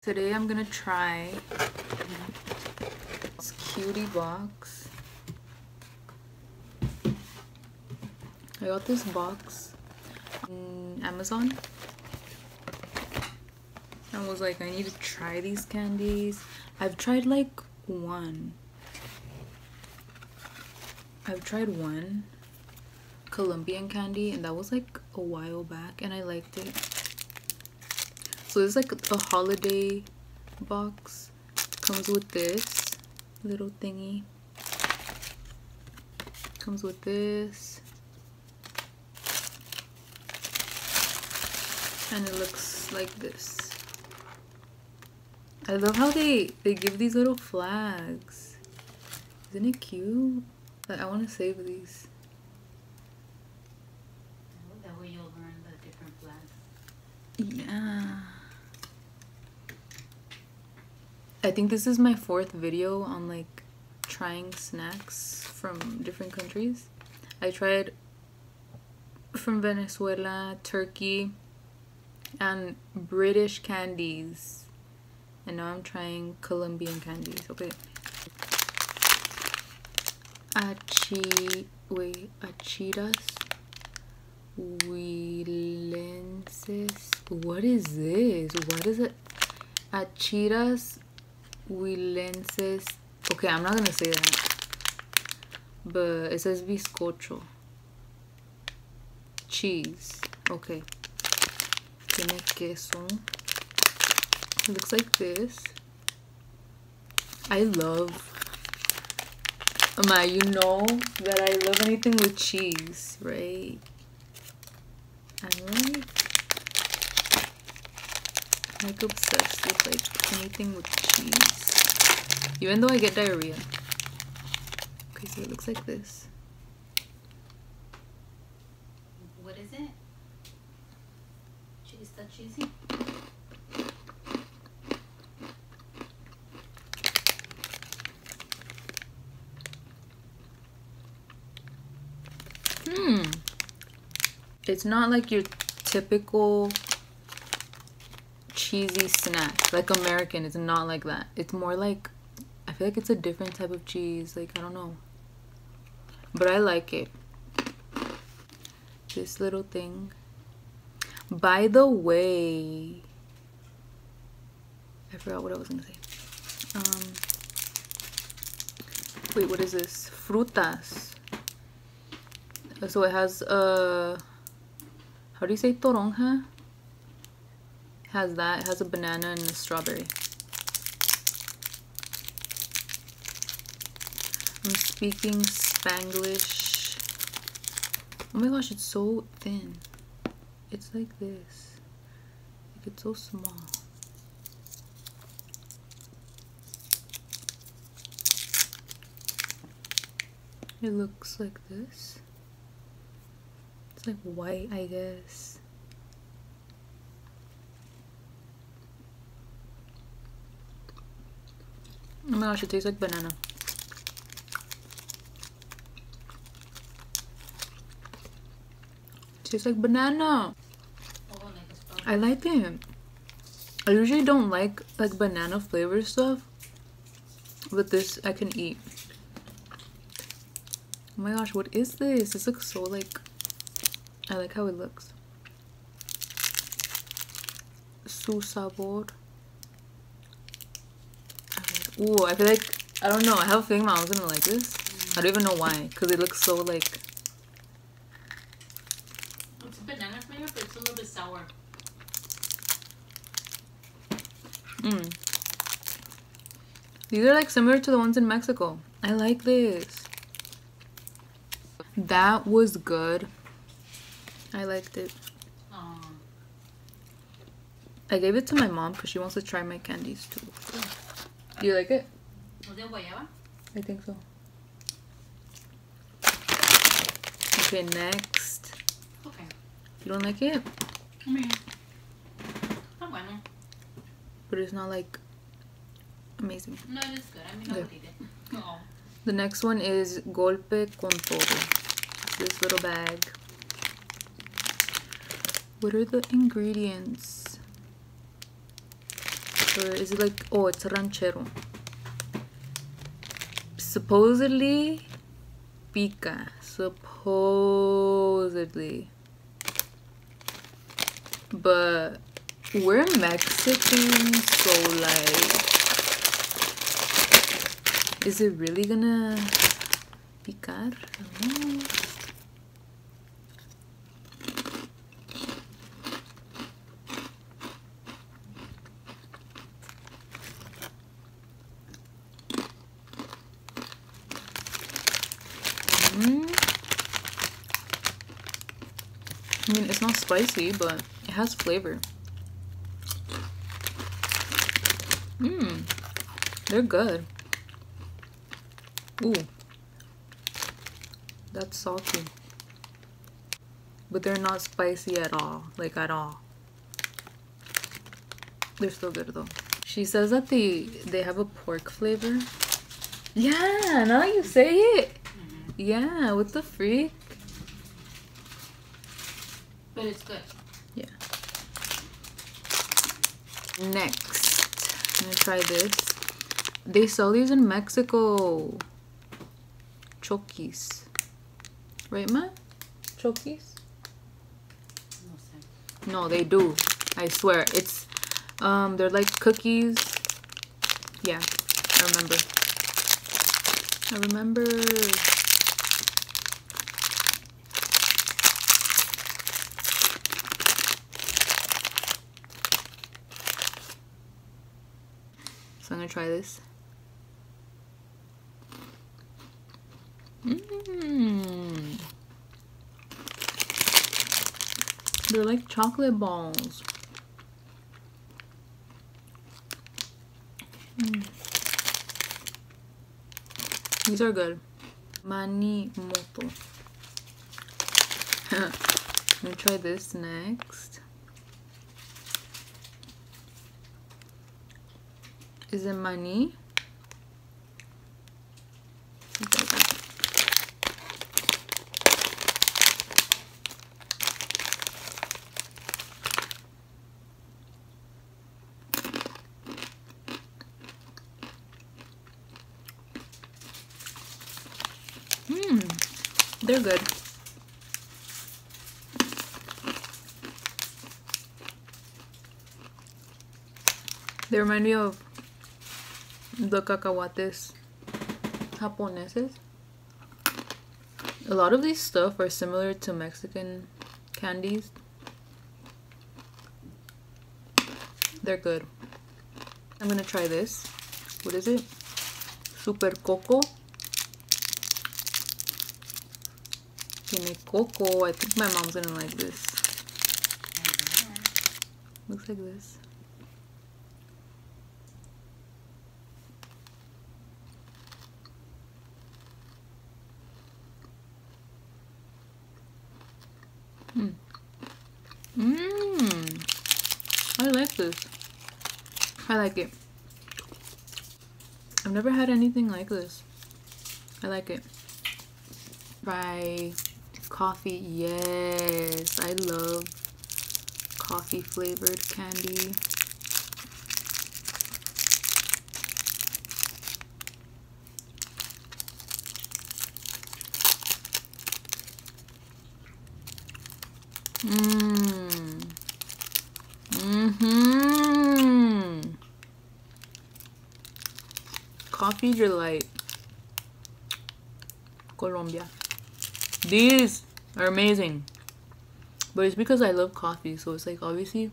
Today I'm gonna try this cutie box. I got this box on Amazon. I was like, I need to try these candies. I've tried like one. I've tried one Colombian candy, and that was like a while back, and I liked it. So it's like a holiday box. Comes with this little thingy. Comes with this. And it looks like this. I love how they give these little flags. Isn't it cute? Like, I want to save these. That way you'll learn the different flags. Yeah. I think this is my 4th video on like trying snacks from different countries. I tried from Venezuela, Turkey, and British candies. And now I'm trying Colombian candies. Okay. Achiras huilenses. What is this? What is it? Achiras huilenses. Okay, I'm not gonna say that. But it says Viscocho Cheese. Okay. Tiene queso. It looks like this. I love, you know that I love anything with cheese, right? I'm like obsessed with like anything with cheese, even though I get diarrhea. Okay, so it looks like this. What is it? Cheese that cheesy? It's not like your typical cheesy snack. Like American, it's not like that. It's more like, I feel like it's a different type of cheese. Like, I don't know. But I like it. This little thing. By the way, I forgot what I was gonna say. Wait, what is this? Frutas. So it has how do you say toronja? It has that. It has a banana and a strawberry. I'm speaking Spanglish. Oh my gosh, it's so thin. It's like this. Like, it's so small. It looks like this. It's like white, I guess. Oh my gosh, it tastes like banana. It tastes like banana. I like it. I usually don't like banana flavor stuff, but this I can eat. Oh my gosh, what is this? This looks so like, I like how it looks. Su sabor. Ooh, I feel like, I don't know, I have a feeling my mom's gonna like this. I don't even know why, because it looks so like, it's a banana flavor, but it's a little bit sour. These are like similar to the ones in Mexico. I like this. That was good. I liked it. I gave it to my mom because she wants to try my candies too. Do you like it? Was it guayaba? I think so. Okay, next. Okay. You don't like it? I mean, está bueno. But it's not like amazing. No, it is good. I mean, I would eat it. Oh. The next one is golpe con todo. This little bag. What are the ingredients? Or is it like, oh, it's ranchero. Supposedly pica. Supposedly. But we're Mexican, so like, is it really gonna picar? I don't know. I mean, it's not spicy, but it has flavor. They're good. Ooh. That's salty. But they're not spicy at all. Like, at all. They're still good, though. She says that they have a pork flavor. Yeah, now that you say it. Yeah, what the freak? But it's good. Yeah. Next, I'm gonna try this. They sell these in Mexico. Chokis. Right, ma? Chokis? No sense. No, they do. I swear. It's, they're like cookies. Yeah, I remember. So I'm gonna try this. They're like chocolate balls. These are good. Mani moto. I'm gonna try this next. Is it mani? They're good. They remind me of the cacahuates japoneses. A lot of these stuff are similar to Mexican candies. They're good. I'm gonna try this. What is it? Super Coco. Tiene coco. I think my mom's gonna like this. Looks like this. I like this. I like it. I've never had anything like this. I like it. Try coffee. Yes, I love coffee flavored candy. Coffee delight. Colombia. These are amazing. But it's because I love coffee, so it's like obviously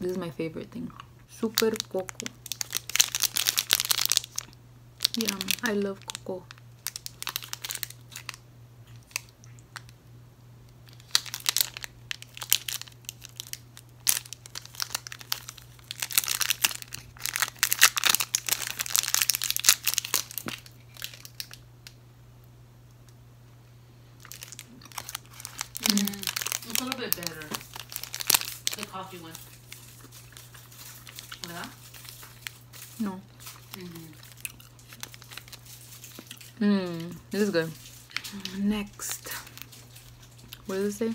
this is my favorite thing. Super Coco. Yum. I love cocoa. It's a little bit better. The coffee one. ¿Verdad? No. This is good. Next. What does it say?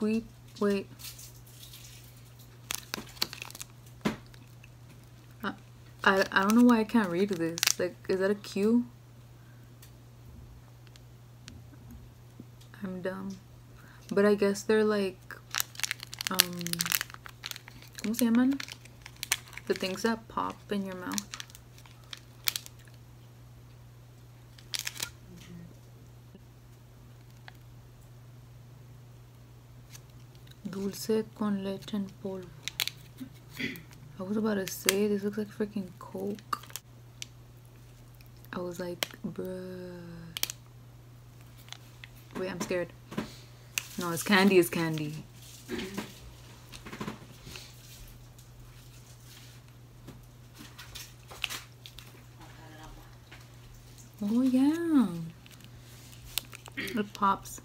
Wait. I don't know why I can't read this. Like, is that a Q? I'm dumb. But I guess they're like, ¿cómo se llaman? The things that pop in your mouth. Dulce con leche en polvo. I was about to say, this looks like freaking Coke. I was like, bruh. Wait, I'm scared. No, it's candy, it's candy. Oh yeah. It pops.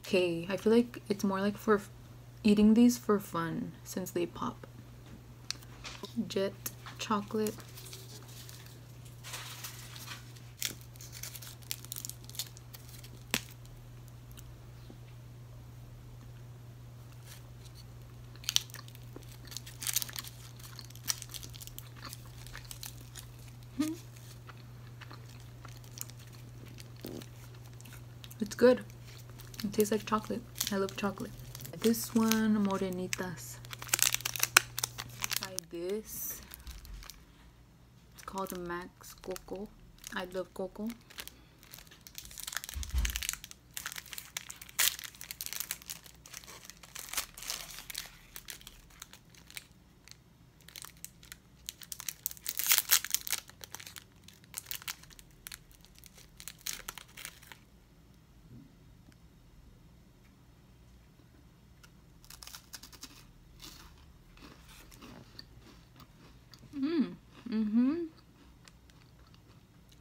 Okay, I feel like it's more like for eating these for fun since they pop. Jet chocolate. It's good. It tastes like chocolate. I love chocolate. This one, Morenitas. Try this. It's called Max Coco. I love Coco.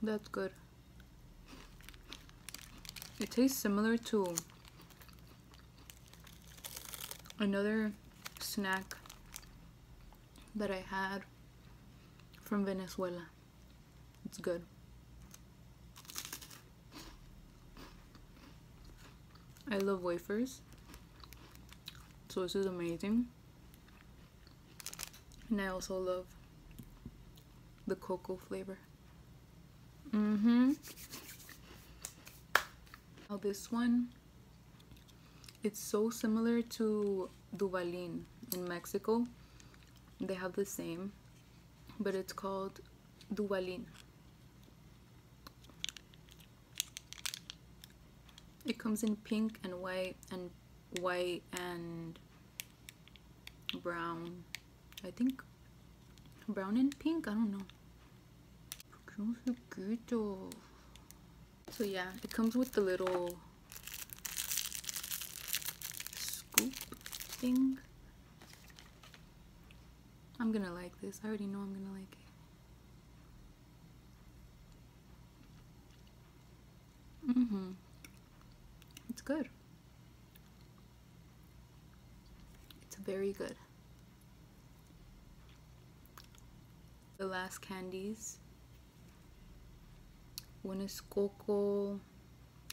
That's good. It tastes similar to another snack that I had from Venezuela. It's good. I love wafers, so this is amazing. And I also love the cocoa flavor. Now this one, it's so similar to Dualin in Mexico. They have the same, but it's called Dualin. It comes in pink and white and brown. I think brown and pink, I don't know. So yeah, it comes with the little scoop thing. I'm gonna like this. I already know I'm gonna like it. It's good. It's very good. The last candies. One is Coco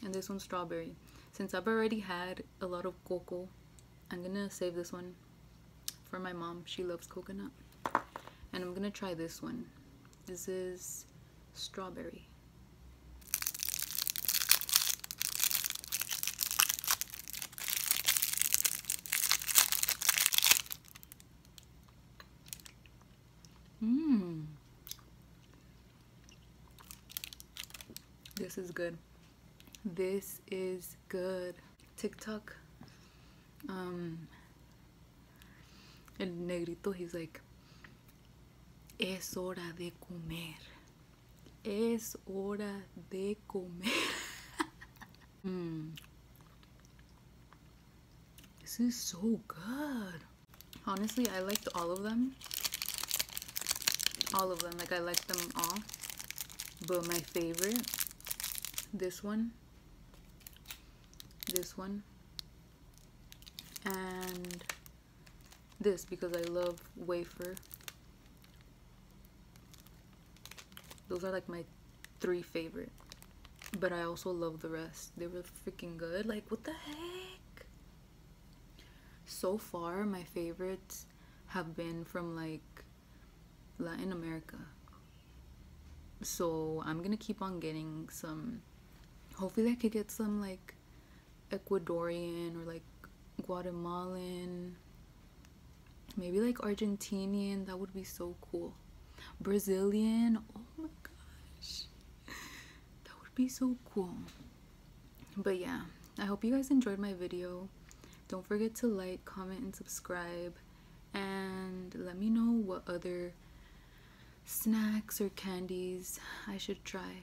and this one's strawberry. Since I've already had a lot of Coco, I'm gonna save this one for my mom. She loves coconut. And I'm gonna try this one. This is strawberry. This is good. This is good. TikTok. El negrito, he's like, es hora de comer. Es hora de comer. This is so good. Honestly, I liked all of them. All of them. Like, I liked them all. But my favorite, this one, and this, because I love wafer. Those are like my 3 favorite. but I also love the rest. They were freaking good. Like, what the heck? So far, my favorites have been from like Latin America. So I'm gonna keep on getting some. Hopefully, I could get some like Ecuadorian or like Guatemalan, maybe like Argentinian. That would be so cool. Brazilian. Oh my gosh, that would be so cool. But yeah, I hope you guys enjoyed my video. Don't forget to like, comment, and subscribe, and let me know what other snacks or candies I should try.